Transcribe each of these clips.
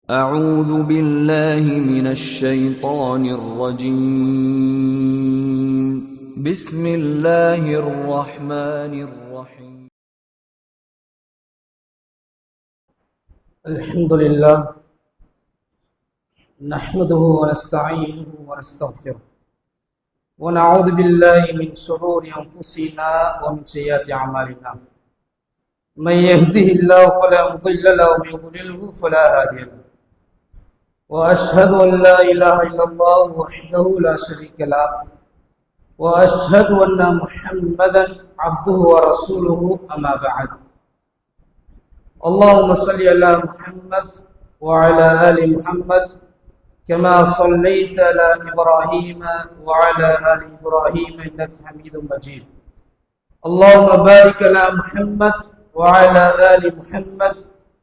أعوذ بالله من الشيطان الرجيم بسم الله الرحمن الرحيم الحمد لله نحمده ونستعينه ونستغفره ونعوذ بالله من شرور أنفسنا ومن سيئات أعمالنا من يهده الله فلا مضل له ومن يضلله فلا هادي له وأشهد أن لا إله إلا الله وحده لا شريك له وأشهد أن محمدا عبده ورسوله أما بعد اللهم صل على محمد وعلى آل محمد كما صليت على إبراهيم وعلى آل إبراهيم إنك حميد مجيد اللهم بارك على محمد وعلى آل محمد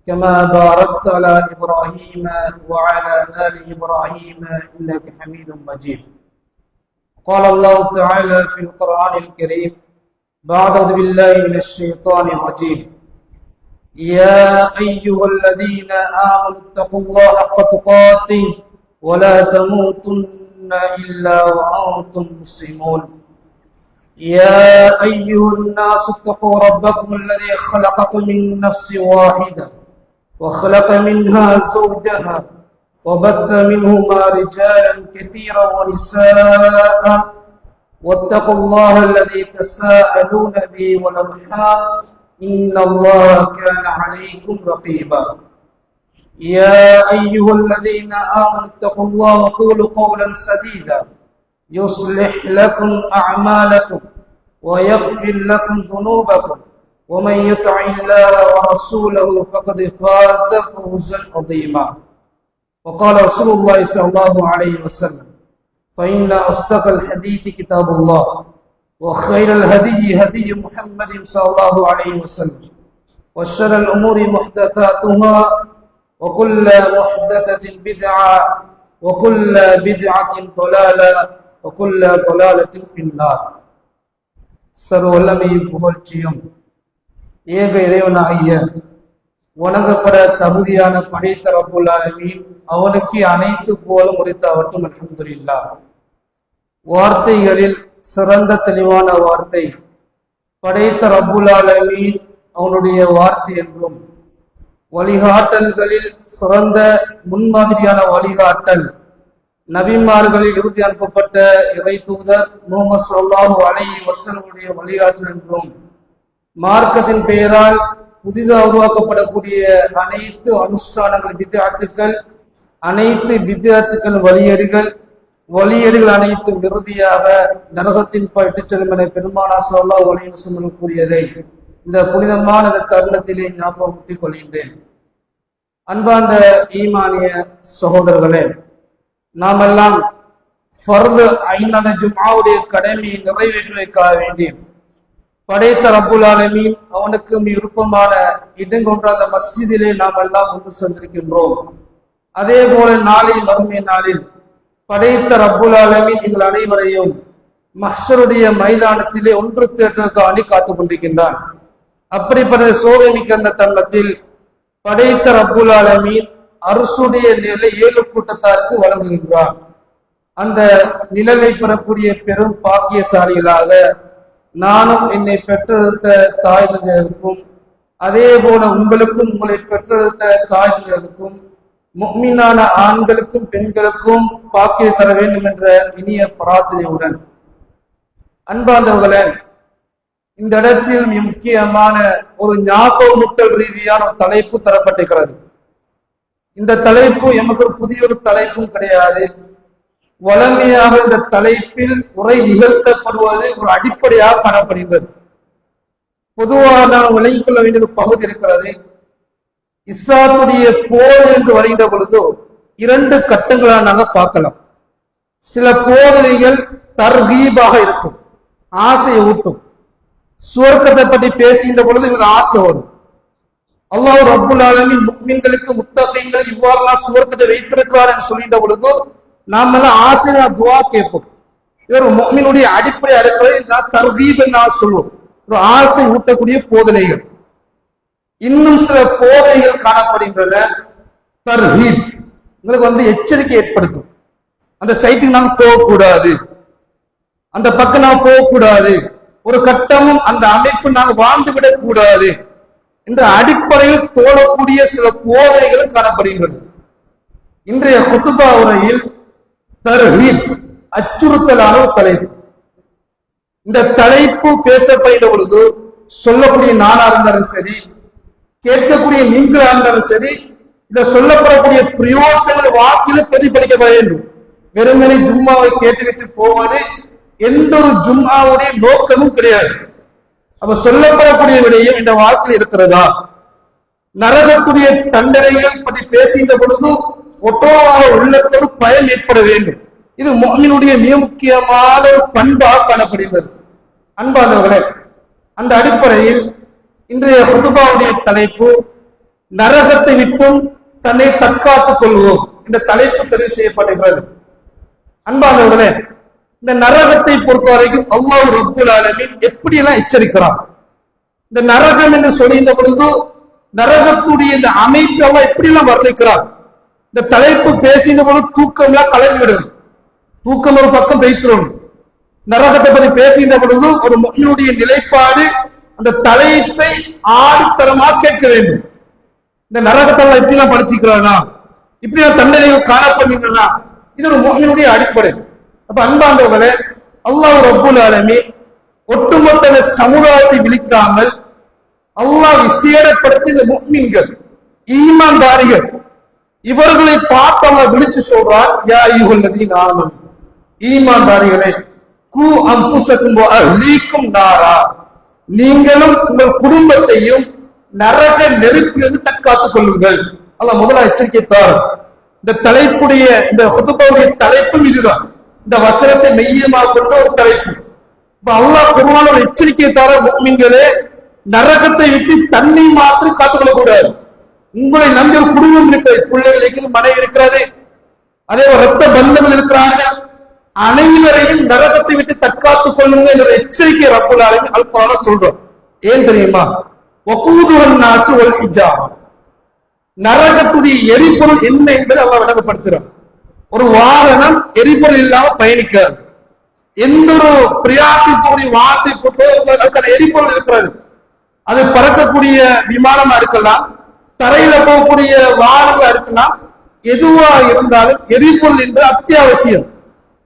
كما باركت على إبراهيم وعلى آل إبراهيم إنك حميد مجيد قال الله تعالى في القرآن الكريم بعد أعوذ بالله من الشيطان الرجيم يا أيها الذين آمنوا اتقوا الله حق تقاته ولا تموتن إلا وأنتم مسلمون يا أيها الناس اتقوا ربكم الذي خلقكم من نفس واحدة وخلق منها زوجها وبث منهما رجالا كثيرا ونساء واتقوا الله الذي تساءلون به والأرحام إن الله كان عليكم رقيبا يا أيها الذين آمنوا اتقوا الله وقولوا قولا سديدا يصلح لكم أعمالكم ويغفر لكم ذنوبكم ومن يطع الله ورسوله فقد فاز فوزا عظيما وقال رسول الله صلى الله عليه وسلم فإن أصدق الحديث كتاب الله وخير الهدي هدي محمد صلى الله عليه وسلم وشر الأمور محدثاتها وكل محدثة بدعة وكل بدعة ضلالة وكل ضلالة في النار சர்வவல்லமையும் புகழ்ச்சியும் ஏக இறைவனாகிய வணங்கப்பட தகுதியான படைத்த ரப்புல் ஆலமீன் அவனுக்கு அனைத்து புகழும் உரித்தாவட்டும் அல்ஹம்துலில்லாஹ். வார்த்தைகளில் சிறந்த தெளிவான வார்த்தை படைத்த ரப்புல் ஆலமீன் அவனுடைய வார்த்தை என்றும், வழிகாட்டல்களில் சிறந்த முன்மாதிரியான வழிகாட்டல் நபிமார்களில் இறுதி அனுப்பப்பட்ட இறை தூதர் முஹம்மது ஸல்லல்லாஹு அலைஹி வஸல்லம் வழிகாட்டல் என்றும், மார்க்கத்தின் பெயரால் புதிதாக உருவாக்கப்படக்கூடிய அனைத்து அனுஷ்டானங்கள் பித்அத்துக்கள், அனைத்து பித்அத்துக்கள் வழியறிகள் அனைத்தும் இறுதியாக நரகத்தின் இட்டுச் செல்லும் என பெருமானார் ஸல்லல்லாஹு அலைஹி வஸல்லம் கூறியதை இந்த புனிதமான தருணத்திலே ஞாபகப்படுத்திக் கொள்கின்றேன். அன்பார்ந்த ஈமானிய சகோதரர்களே, நாமெல்லாம் ஃபர்து ஐனான ஜும்ஆவுடைய கடமையை நிறைவேற்றுவதற்காக வேண்டி படைத்த ரப்புல் ஆலமீன் அவனுக்கு விருப்பமான இடங்கொன்ற அந்த மஸ்ஜிதிலே நாம் எல்லாம் ஒன்று சென்றிருக்கின்றோம். அதே போல நாளை மறுமை நாளில் படைத்த ரப்புல் ஆலமீன் எங்கள் அனைவரையும் மஹ்ஷருடைய மைதானத்திலே ஒன்று தேற்றுவதற்காக காத்துக் கொண்டிருக்கின்றான். அப்படிப்பட்ட சோதனைமிக்க அந்த தருணத்தில் படைத்த ரப்புல் ஆலமீன் அரசுடைய நிலை 7 கூட்டத்தாருக்கு வழங்குகின்றார். அந்த நிழலை பெறக்கூடிய பெரும் பாக்கியசாலிகளாக நானும் என்னை பெற்றெடுத்த தாய்களுக்கும், அதே போல உங்களுக்கும் உங்களை பெற்றெடுத்த தாய்களுக்கும், முஃமினான ஆண்களுக்கும் பெண்களுக்கும் பாக்கிய தர வேண்டும் என்ற இனிய பிரார்த்தனையுடன், அன்பார்ந்தவர்களே, இந்த இடத்தில் மிக முக்கியமான ஒரு ஞாபகமூட்டல் ரீதியான ஒரு தலைப்பு தரப்பட்டிருக்கிறது. இந்த தலைப்பு எமக்கு ஒரு புதிய ஒரு தலைப்பும் கிடையாது. வளமையாக இந்த தலைப்பில் உரை நிகழ்த்தப்படுவது ஒரு அடிப்படையாக காணப்படுகிறது. பொதுவாக நாம் விளங்கிக் கொள்ள வேண்டிய ஒரு பகுதி இருக்கிறது. இஸ்லாத்துடைய போர் என்று வருகின்ற பொழுது 2 கட்டங்களாக நாங்கள் பார்க்கலாம். சில போதனைகள் தர்கீபாக இருக்கும், ஆசையை ஊட்டும். சுவர்க்கத்தை பற்றி பேசுகின்ற பொழுது இவங்க ஆசை வரும். அல்லாஹ் ரப்புல் ஆலமீன் முஃமின்களுக்கு முத்தகீன்கள் இவ்வாறெல்லாம் சுவர்க்கத்தை வைத்திருக்கிறார் என்று சொல்கின்ற பொழுது நாம் எல்லாம் ஆசையா துஆ கேட்போம். இது ஒரு முஃமினுடைய அடிப்படை இருக்கிறது. தர்கீப் என்று சொல்லுவோம், ஒரு ஆசை ஊட்டக்கூடிய போதனைகள். இன்னும் சில போதைகள் காணப்படுகின்றன. தர்ஹீப், உங்களுக்கு எச்சரிக்கை ஏற்படுத்தும். அந்த சைட்டுக்கு நாம போகக்கூடாது, அந்த பக்கம் நாம போகக்கூடாது, ஒரு கட்டமும் அந்த அமைப்பு நாங்கள் வாழ்ந்து விடக் கூடாது என்ற அடிப்படையில் தோழக்கூடிய சில போதனைகளும் காணப்படுகின்றது. இன்றைய குத்துபா உரையில் தர்ஹீப், அச்சுறுத்தலான ஒரு தலைப்பு. இந்த தலைப்பு பேசப்படுகிற பொழுது சொல்லக்கூடிய நானா இருந்தாலும் சரி, கேட்கக்கூடிய நீங்களா இருந்தாலும் சரி, இந்த சொல்லப்படக்கூடிய பிரயோசனங்கள் வாக்கில பிரதிபலிக்கப்பட வேண்டும். வெறுமனை ஜும்மாவை கேட்டுவிட்டு போவது எந்த ஒரு ஜும்மாவுடைய நோக்கமும் கிடையாது. அப்ப சொல்லப்படக்கூடிய விடயம் இந்த வாக்கில் இருக்கிறதா? நரகத்துடைய தண்டனைகள் பற்றி பேசுகின்ற பொழுது ஒட்டோவாக உள்ளத்தோடு பயம் ஏற்பட வேண்டும். இது முஃமினுடைய மிக முக்கியமான ஒரு பண்பாக காணப்படுகிறது. அன்பானவர்களே, அந்த அடிப்படையில் இன்றைய குதுபாவுடைய தலைப்பு நரகத்தை விட்டும் தன்னை தற்காத்துக் கொள்வோம் என்ற தலைப்பு தெரிவு செய்யப்படுகிறது. அன்பானவர்களே, இந்த நரகத்தை பொறுத்த வரைக்கும் அல்லாஹ் ரப்புல் ஆலமீன் எப்படி எல்லாம் எச்சரிக்கிறான். இந்த நரகம் என்று சொல்லுகின்ற பொழுது நரகத்துடைய இந்த அமைப்பு அல்லாஹ் எப்படி எல்லாம் வர்ணிக்கிறான். இந்த தலைப்பு பேசின பொழுது தூக்கம் எல்லாம் கலந்துவிடும், தூக்கம் ஒரு பக்கம் வைத்திரும். நரகத்தை பற்றி பேசுகின்ற பொழுது ஒரு முஃமினுடைய நிலைப்பாடு அந்த தலைப்பை ஆடித்தரமாக கேட்க வேண்டும். இந்த நரகத்தெல்லாம் இப்படி எல்லாம் படிச்சுக்கிறானா, இப்படி எல்லாம் தண்டனைகள் காணப்படுகின்றன, இது ஒரு முஃமினுடைய அடிப்படை. அப்ப அன்பாண்டவர்களே, அல்லாஹ் ரப்புல் ஆலமீன் ஒட்டுமொத்த சமுதாயத்தை விழிக்காமல் அல்லாஹ் விசேடப்படுத்தி இந்த முஃமின்கள், ஈமான்தாரிகள், இவர்களை பார்த்து அல்லாஹ் விழிச்சு சொல்றார், யா அய்யுஹல்லதீன ஆமனு, ஈமான்தாரிகளே, கூ அன்ஃபுஸக்கும் வ அஹ்லீக்கும் நாரா, நீங்களும் உங்கள் குடும்பத்தையும் நரக நெருப்பிலிருந்து தற்காத்துக் கொள்ளுங்கள். அல்லாஹ் முதல்ல எச்சரிக்கை தார். இந்த தலைப்புடைய இந்த குதுபாவுடைய தலைப்பும் இதுதான். இந்த வசனத்தை மெய்யமாக கொண்ட ஒரு தலைப்பு. இப்ப அல்லாஹ் குர்ஆன்ல ஒரு எச்சரிக்கை தார, முஃமின்களே, நரகத்தை விட்டு தன்னை மாத்திரம் காத்துக்கொள்ள கூடாது. உங்களை நம்பி ஒரு குடும்பம் இருக்கிறது, பிள்ளைகள் இருக்கிறது, மனைவி இருக்கிறது, அதே ஒரு ரத்த பந்தங்கள் இருக்கிறார்கள், அனைவரையும் நரகத்தை விட்டு தற்காத்துக் கொள்ளுங்க என்ற எச்சரிக்கை ரப்புல் ஆலமீன் அல் குர்ஆன்ல சொல்றோம். ஏன் தெரியுமா? வகூதுன் நாசு வல் ஹிஜாரா, நரகத்துடைய எரிபொருள் என்ன என்பதை அல்லாஹ் விளங்கப்படுத்துறான். ஒரு வாகனம் எரிபொருள் இல்லாம பயணிக்காது. எந்த ஒரு பிரயாணத்திற்குரிய வாகனத்தை பொறுத்தவரை எரிபொருள் இருக்கிறது. அது பறக்கக்கூடிய விமானமா இருக்கலாம், தரையில போகக்கூடிய வாகனங்களா இருக்கலாம், எதுவா இருந்தாலும் எரிபொருள் என்பது அத்தியாவசியம்.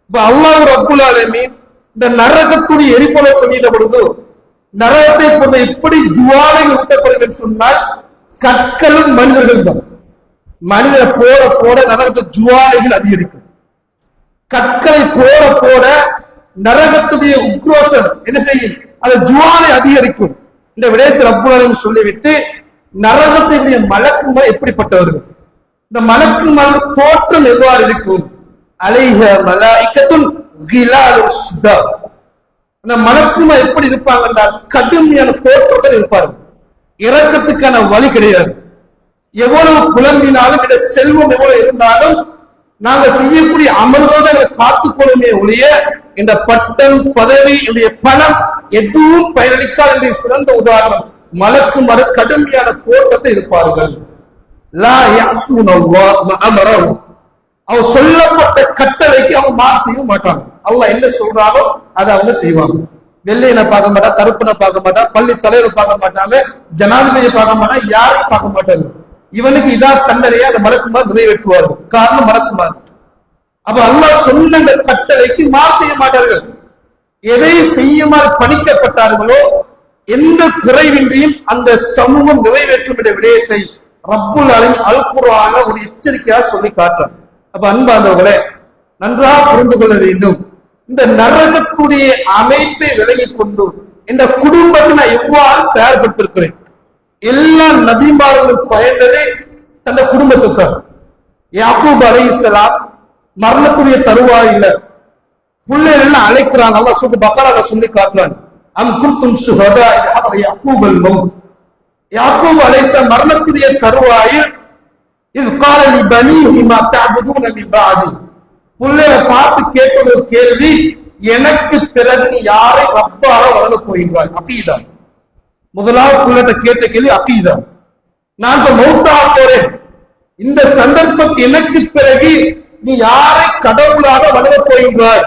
இப்ப அல்லாஹ் ரப்புல் ஆலமீன் இந்த நரகத்துடைய எரிபொருளை சொல்லிட்ட பொழுது நரகத்தை பொறுத்த எப்படி ஜுவாலைகள் ஊட்டப்படும் என்று சொன்னால் கற்களும் மனிதர்கள் தான். மனிதரை போட போட நரகத்து ஜுவாலைகள் அதிகரிக்கும். கற்களை போட போட நரகத்துடைய உக்ரோஷம் என்ன செய்யும்? அது ஜுவாலை அதிகரிக்கும். இந்த விடயத்தை ரப்புல் ஆலமீன் சொல்லிவிட்டு நரகத்தினுடைய மலக்குமார் எப்படிப்பட்டவர்கள், இந்த மலக்குமார் தோற்றம் எவ்வாறு இருக்கும்? அலைஹ மலாயிகத்துன் கிலாலுன் ஷிதாத், அந்த மலக்குமார் எப்படி இருப்பாங்க என்றால் கடுமையான தோற்றத்தில் இருப்பார்கள். இறக்கத்துக்கான வழி கிடையாது. எவ்வளவு புலம்பினாலும், இந்த செல்வம் எவ்வளவு இருந்தாலும் நாங்க செய்யக்கூடிய அமல்களோடு எங்களை காத்துக்கொள்ளுமே ஒழிய இந்த பட்டம், பதவி, பணம் எதுவும் பயனளிக்காத என்ற சிறந்த உதாரணம் மலக்குமார் கடுமையான தோற்றத்தை இருப்பார்கள். லா யஸூனல்லாஹ் மா அமரஹு, அவர் சொல்லப்பட்ட கட்டளைக்கு அவங்க மாறு செய்ய மாட்டாங்க. அல்லாஹ் என்ன சொல்றாரோ அதை அவங்க செய்வாங்க. வெள்ளையனை பார்க்க மாட்டா, கருப்பனை பார்க்க மாட்டா, பள்ளி தலைவரை பார்க்க மாட்டாங்க, ஜனாதிபதியை பார்க்க மாட்டாங்க, யாரையும் பார்க்க மாட்டாங்க. இவனுக்கு இதா தண்டனையா அந்த மலக்குமார் நிறைவேற்றுவார்கள். காரணம் மலக்குமார். அப்ப அல்லாஹ் சொன்ன அந்த கட்டளைக்கு மாறு செய்ய மாட்டார்கள். எதை செய்யுமாறு பணிக்கப்பட்டார்களோ எந்த குறைவின்றியும் அந்த சமூகம் நிறைவேற்றும் என்ற விடயத்தை ரப்புல் ஆலமீன் அல் குர்ஆன்ல ஒரு எச்சரிக்கையாக சொல்லி காட்டுறார். அப்ப அன்பானவர்களே, நன்றாக புரிந்து கொள்ள வேண்டும். இந்த நரகத்துடைய அமைப்பை விலகிக் கொண்டு இந்த குடும்பத்தை நான் எவ்வாறு தயார்படுத்திருக்கிறேன். எல்லா நபிமார்களும் பயந்ததே தந்த குடும்பத்தை தான். யாக்கூப் அலைஹிஸ்ஸலாம் மரணத்துடைய தருவாயில பிள்ளைகள் எல்லாம் அழைக்கிறாங்க. அல்லாஹ் சூரா பக்கரால சொல்லி காட்டுறான், அம் குன்தும் ஷுஹதா இத ஹதர யாக்கூபல் மௌத், யாக்கூப் அலைஹிஸ்ஸலாம் மரணத்துடைய தருவாயில் இது கால லி பனீஹி மா தஅபுதூன மின் பஅதி, பிள்ளைகளை பார்த்து கேட்க ஒரு கேள்வி, எனக்கு பிறகு நீ யாரை ரப்பாக வளர்ந்து போகின்றாய்? அகீதா. முதலாவது பிள்ளைகிட்ட கேட்ட கேள்வி அகீதா. நான் இப்ப மௌத்தா போறேன், இந்த சந்தர்ப்பம் எனக்கு பிறகு நீ யாரை கடவுளாக வணங்கப் போகின்றாய்?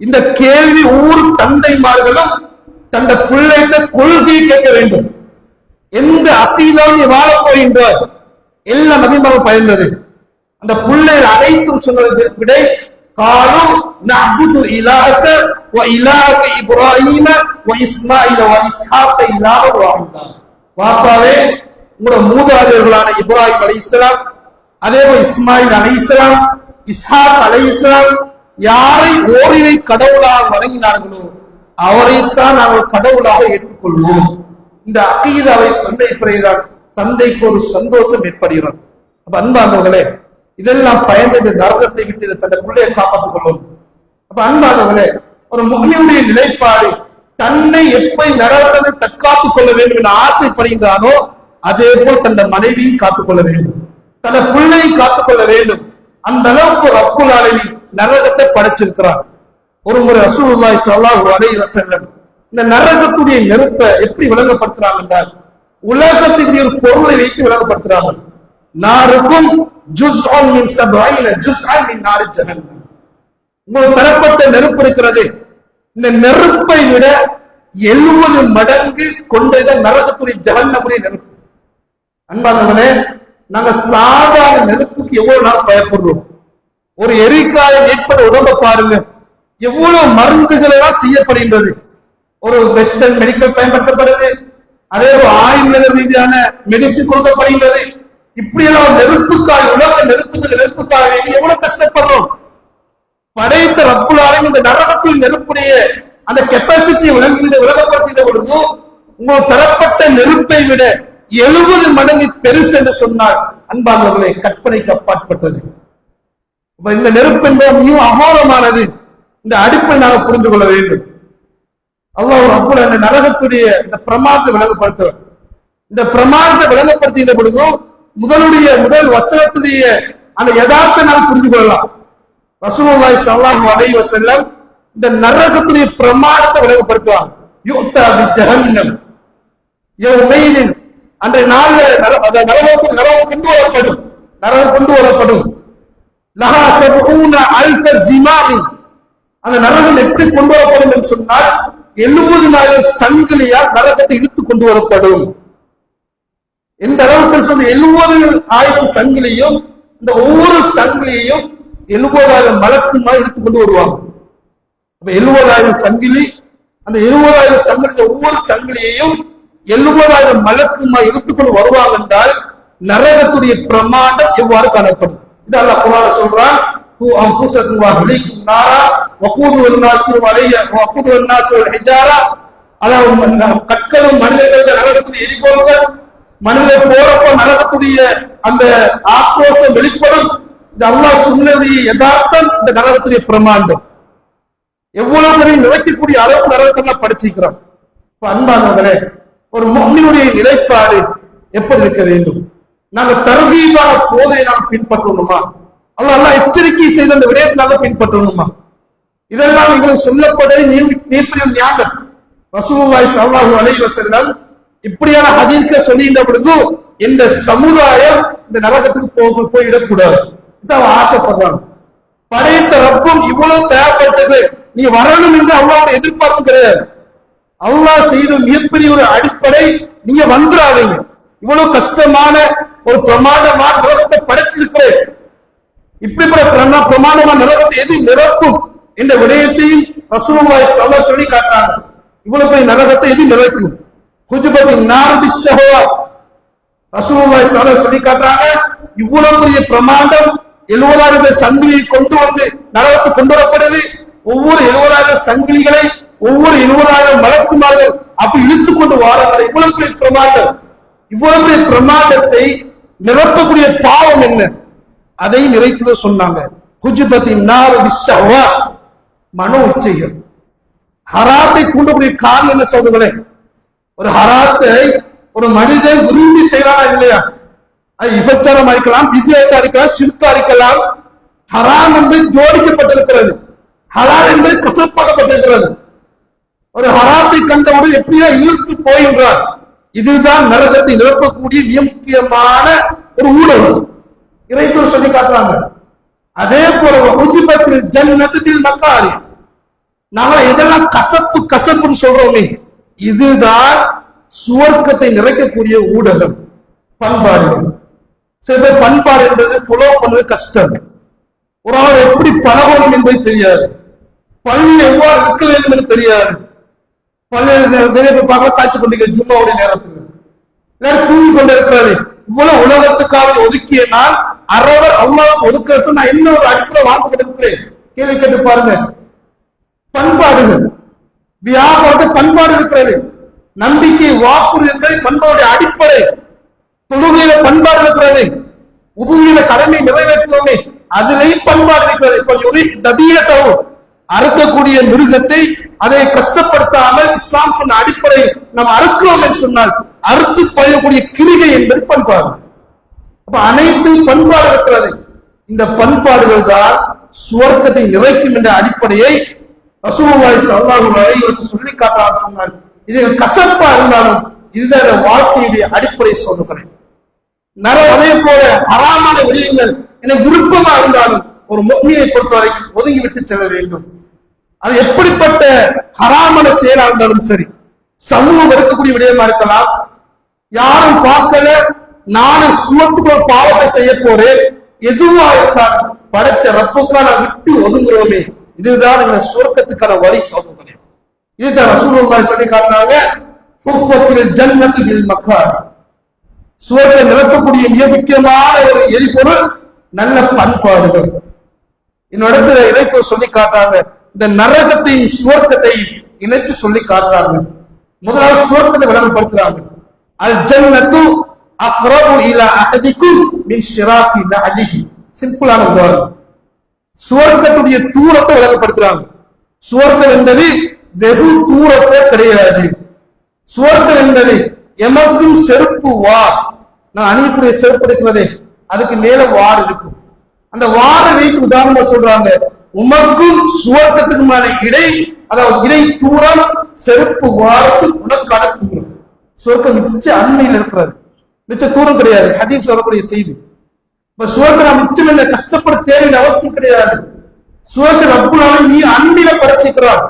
இந்த கேள்வி ஒவ்வொரு தந்தைமார்களும் தந்த பிள்ளைகிட்ட கொள்கையை கேட்க வேண்டும். எந்த அக்கீதாவை நீ வாழப் போகின்றாய்? எல்லா நபிமாரும் பயந்தது. அந்த பிள்ளைகள் அனைத்தும் சொன்னது விடை காலும் நஅபுது இலாஹக வ இலாஹக இப்ராஹீம வ இஸ்மாஈல வ இஸ்ஹாக இலாஹ வாஹிதா. வாப்பாவே, உங்களோட மூதாதையர்களான இப்ராஹிம் அலைஹிஸ்ஸலாம், அதேபோல் இஸ்மாயில் அலைஹிஸ்ஸலாம், இஸ்ஹாக் அலைஹிஸ்ஸலாம் யாரை ஓரிரை கடவுளாக வணங்கினார்களோ அவரைத்தான் நாங்கள் கடவுளாக ஏற்றுக்கொள்வோம். இந்த அக்கீதாவை சொன்ன பிறகுதான் தந்தைக்கு ஒரு சந்தோஷம் ஏற்படுகிறது. அப்ப அன்பானவர்களே, இதெல்லாம் பயந்து இந்த நரகத்தை விட்டு இதை தன்னை பிள்ளையை காப்பாற்றிக் கொள்ளும். அப்ப அன்பானவர்களே, ஒரு முஃமினுடைய நிலைப்பாடு தன்னை எப்படி நரகத்தை தற்காத்துக் கொள்ள வேண்டும் என ஆசைப்படுகின்றானோ அதே போல் தன் மனைவியை காத்துக்கொள்ள வேண்டும், தன் பிள்ளையை காத்துக்கொள்ள வேண்டும். அந்த அளவுக்கு ரப்புல் ஆலமீன் நரகத்தை படைச்சிருக்கிறார். ஒரு முறை ரசூலுல்லாஹி ஸல்லல்லாஹு அலைஹி வஸல்லம் இந்த நரகத்துடைய நெருப்பை எப்படி விளங்கப்படுத்துறாங்க என்றால், உலகத்துக்கு ஒரு பொருளை வைத்து விளங்கப்படுத்துறாங்க. நாருக்கும் ஜுஸ்அன் மின் 70 ஜுஸ்அன் மின் நாரி ஜஹன்னம். உங்களுக்கு தரப்பட்ட நெருப்பு இருக்கிறது, இந்த நெருப்பை விட 70 மடங்கு கொண்டது நரகத்துடைய ஜஹன்னமுடைய நெருப்பு. அன்பானவர்களே, நாங்க சாதாரண நெருப்புக்கு எவ்வளவு நாள் பயப்படுறோம். ஒரு எரிக்காயம் ஏற்பட உடம்ப பாருங்க, எவ்வளவு மருந்துகள் எல்லாம் செய்யப்படுகின்றது. ஒரு வெஸ்டர்ன் மெடிக்கல் பயன்படுத்தப்படுது, அதே ஒரு ஆயுர்வேத ரீதியான மெடிசின் கொடுக்கப்படுகின்றது. இப்படியெல்லாம் நெருப்புக்காக, உலக நெருப்புக்காக வேண்டி எவ்வளவு கஷ்டப்படுறோம். படைத்த ரப்புல் ஆலமீன் இந்த நரகத்தில் நெருப்புடைய அந்த கெப்பாசிட்டியை விளங்கப்படுத்தின பொழுது உங்களுக்கு தரப்பட்ட நெருப்பை விட 70 மடங்கு பெருசு என்று சொன்னால் அன்பானவர்களே, கற்பனைக்கு அப்பாற்பட்டது. இந்த நெருப்பு என்பது மிகவும் அகோரமானது. இந்த அடிப்பை நாங்கள் புரிந்து கொள்ள வேண்டும். அல்லாஹ் ரப்புல் அந்த நரகத்துடைய இந்த பிரமாணத்தை விளங்கப்படுத்துவார். இந்த பிரமாணத்தை விளங்கப்படுத்துகின்ற பொழுதும் முதல் வசனத்துடைய அந்த யதார்த்தத்தை நாம் புரிந்து கொள்ளலாம். ரசூலுல்லாஹி ஸல்லல்லாஹு அலைஹி வஸல்லம் இந்த நரகத்துடைய பிரமாணத்தை விளங்கப்படுத்துவாங்க. யுக்தா பி ஜஹன்னம் யௌமைன், அன்றைய நாள்ல நரகம் கொண்டு வரப்படும். லஹா 70 அல்ஃப ஜிமாமின், அந்த நரகம் எப்படி கொண்டு வரப்படும் என்று சொன்னால் 70,000 சங்கிலியால் நரகத்தை இழுத்து கொண்டு வரப்படும். எந்த அளவுக்கு சொன்ன 70,000 சங்கிலியும், இந்த ஒவ்வொரு சங்கிலியையும் 70,000 மலக்குமா இழுத்து கொண்டு வருவாங்க. அப்ப 70,000 சங்கிலி, அந்த 70,000 சங்கிலி ஒவ்வொரு சங்கிலியையும் 70,000 மலக்குமா இழுத்துக்கொண்டு வருவாங்க என்றால் நரகத்துடைய பிரமாண்டம் எவ்வாறு காணப்படும்? இது அல்லாஹ் குர்ஆன்ல சொல்றான். கற்களும் மனிதர்கள் நரகத்துடைய எரிபொருள்கள், மனிதர் போறப்ப நரகத்துடைய அந்த ஆக்ரோஷம் வெளிப்படும். இந்த அல்லாஹ் சொன்னதுடைய யதார்த்தம் இந்த நரகத்துடைய பிரமாண்டம். எவ்வளவு பெரிய நிலைக்கக்கூடிய அளவு நரகத்தை படிச்சிருக்கிறோம். அன்பானவர்களே, ஒரு முஃமினுடைய நிலைப்பாடு எப்படி இருக்க வேண்டும்? நாங்க தர்ஹீபான போதை நாம் பின்பற்றணுமா? அல்லாஹ் எச்சரிக்கை செய்த அந்த விடயத்தை நாங்க பின்பற்றணுமா? இதெல்லாம் எங்களுக்கு சொல்லப்பட்டது நீர்ப்பிரியும் ஞாபகம். ரசூலுல்லாஹி ஸல்லல்லாஹு அலைஹி வஸல்லம் இப்படியான ஹதீஸை சொல்லின்ற பொழுது இந்த சமுதாயம் இந்த நரகத்துக்கு போயிடக்கூடாது. இதான் ஆசைப்படுறாங்க. படைத்த ரப்பும் இவ்வளவு தேவைப்பட்டது, நீ வரணும் என்று அல்லாஹ்வுடைய எதிர்பார்ப்பு கிடையாது. அல்லாஹ் செய்த மிகப்பெரிய ஒரு அடிப்படை, நீங்க வந்துடாதீங்க. இவ்வளவு கஷ்டமான ஒரு பிரமாண்டமான நரகத்தை படைச்சிருக்கிறேன், இப்படிப்பட்ட பிரமாண்டமான நரகத்தை எது நிரப்பும் என்ற விடயத்தையும் ரசூலுல்லாஹி ஸல்லல்லாஹு அலைஹி வஸல்லம் சொல்லி காட்டுறாங்க. இவ்வளவு பெரிய நரகத்தை எது நிரப்பும்? குஜபத்தின் நார் பிஷ்ஷஹவாத், ரசூலுல்லாஹி ஸல்லல்லாஹு அலைஹி வஸல்லம் சொல்லி காட்டுறாங்க. இவ்வளவு பெரிய பிரமாண்டம் 70,000 சங்கிலியை கொண்டு வந்து நரகத்தை கொண்டு வரப்படுது. ஒவ்வொரு 70,000 சங்கிலிகளை ஒவ்வொரு 70,000 மலக்குமார்கள் அப்படி இழுத்து கொண்டு வாராங்க. இவ்வளவு பெரிய பிரமாண்டம், இவ்வளவு பெரிய பிரமாண்டத்தை நிரப்பக்கூடிய பாவம் என்ன? அதை நிறைத்து சொன்னாங்க. குஜபத்தின் நார் பிஷ்ஷஹவாத், மனோ இச்சைகள். ஹராத்தை தூண்டக்கூடிய காரணம் என்ன சொல்லுங்களேன்? ஒரு ஹராத்தை ஒரு மனிதன் விரும்பி செய்யறானா இல்லையா? அது விபச்சாரமா இருக்கலாம், வித்யாத்தா இருக்கலாம், ஷிர்கா இருக்கலாம். ஹராம் என்பது ஜோடிக்கப்பட்டிருக்கிறது, ஹலால் என்பது கசப்பாக்கப்பட்டிருக்கிறது. ஒரு ஹராத்தை கண்டவுடன் எப்படியா ஈர்த்து போகின்றார். இதுதான் நரகத்தை நிரப்பக்கூடிய மிக முக்கியமான ஒரு ஊடகம். இறைத்தூர் சொல்லி காட்டுறாங்க. அதே போல உஜிபத்தில் ஜன்னத்தில் மக்காரி, நாங்க எதெல்லாம் கசப்பு கசப்புன்னு சொல்றோமே, இதுதான் சுவர்க்கத்தை நிறைக்கக்கூடிய ஊடகம் பண்பாடுகள். சில பேர் பண்பாடு என்பது ஃபாலோ பண்ணுவது கஷ்டம். ஒரு ஆள் எப்படி பழகணும் என்பது தெரியாது, பள்ளி எவ்வாறு இருக்க வேண்டும் என்று தெரியாது. பள்ளி பார்க்க காய்ச்சி கொண்டிருக்கிற ஜும்மாவுடைய நேரத்தில் தூங்கி கொண்டு இருக்கிறாரு. இவ்வளவு உலகத்துக்காக ஒதுக்கிய நான் அறவர் அல்லாவுக்கு ஒதுக்க நான் என்ன ஒரு அடிப்படை வாழ்ந்து கொண்டிருக்கிறேன். கேள்வி கேட்டு பாருங்க. பண்பாடுகள், வியாபாரத்தை பண்பாடு இருக்கிறது, நம்பிக்கை வாக்குறுதி என்பது பண்பாடுடைய அடிப்படை. தொழுகையில பண்பாடு இருக்கிறது, உதவியில கடமை நிறைவேற்றுவோமே அதிலேயும் பண்பாடு இருக்கிறது. அறுக்கக்கூடிய மிருகத்தை அதை கஷ்டப்படுத்தாமல் இஸ்லாம் சொன்ன அடிப்படை நாம் அறுக்கிறோம் என்று சொன்னால் அறுத்து பழகக்கூடிய கிரிகை என்பது பண்பாடு. அப்ப அனைத்து பண்பாடு இருக்கிறது. இந்த பண்பாடுகள் தான் சுவர்க்கத்தை நிறைக்கும் என்ற அடிப்படையை ரசூலுல்லாஹி ஸல்லல்லாஹு அலைஹி வஸல்லம் சொல்லி காட்டார். சொன்னால் இது கசப்பா இருந்தாலும் இதுதான் வாழ்க்கையுடைய அடிப்படை சொல்லுகிறேன். அதே போல ஹராமான விடயங்கள் எனக்கு விருப்பமா இருந்தாலும் ஒரு முஃமினை பொறுத்தவரைக்கும் ஒதுங்கி விட்டு செல்ல வேண்டும். அது எப்படிப்பட்ட ஹராமான செயலா இருந்தாலும் சரி, சமூகம் இருக்கக்கூடிய விடயமா இருக்கலாம், யாரும் பார்க்கல, நானும் சுவத்துக்கு ஒரு பாவத்தை செய்ய போறேன், எதுவா இருந்தாலும் படைச்ச ரப்புக்கான விட்டு ஒதுங்குறோமே, இதுதான் எங்க சுவர்க்கத்துக்கான வழி சொல்லுகிறேன். இதுதான் ரசூலுல்லாஹி சொல்லி காட்டினாங்க. ஜன்னத்து பில் மக்கார், சுவர்க்கத்தை நிரப்பக்கூடிய மிக முக்கியமான ஒரு எரிபொருள் நல்ல பண்பாடுகள். இன்னொரு இறைக்கு சொல்லி காட்டுறாங்க, இந்த நரகத்தையும் சுவர்க்கத்தையும் இணைச்சு சொல்லி காட்டுறாங்க. முதலாவது சுவர்க்கத்தை விளங்கப்படுத்துறாங்க. அல் ஜன்னத்து அக்ரபு இலா அஹதிக்கும் மின் ஷிராகி நஅலிஹி. சிம்பிளான உதாரணம். சுவர்க்கத்துடைய தூரத்தை விளங்கப்படுத்துறாங்க. சுவர்க்கம் என்பது வெகு தூரத்தை கிடையாது. சுவர்க்கம் என்பது எமக்கும் செருப்பு வார், நான் அணியக்கூடிய செருப்பு இருக்கிறதே அதுக்கு மேல வார் இருக்கும். அந்த வார வைத்து உதாரணமா சொல்றாங்க, உமக்கும் சுவர்க்கத்துக்குமான இடை, அதாவது இடை தூரம் செருப்பு வாரத்துக்கு உனக்கான தூரம். சுவர்க்கம் மிச்ச அண்மையில் இருக்கிறது, மிச்ச தூரம் கிடையாது. ஹதீஸ் வரக்கூடிய செய்தி. இப்ப சுவர்க்கம் மிச்சம் என்ன கஷ்டப்பட தேவையான அவசியம் கிடையாது. சுவர்க்கம் ரப்புல் நீ அண்மையில படைச்சிக்கிறார்.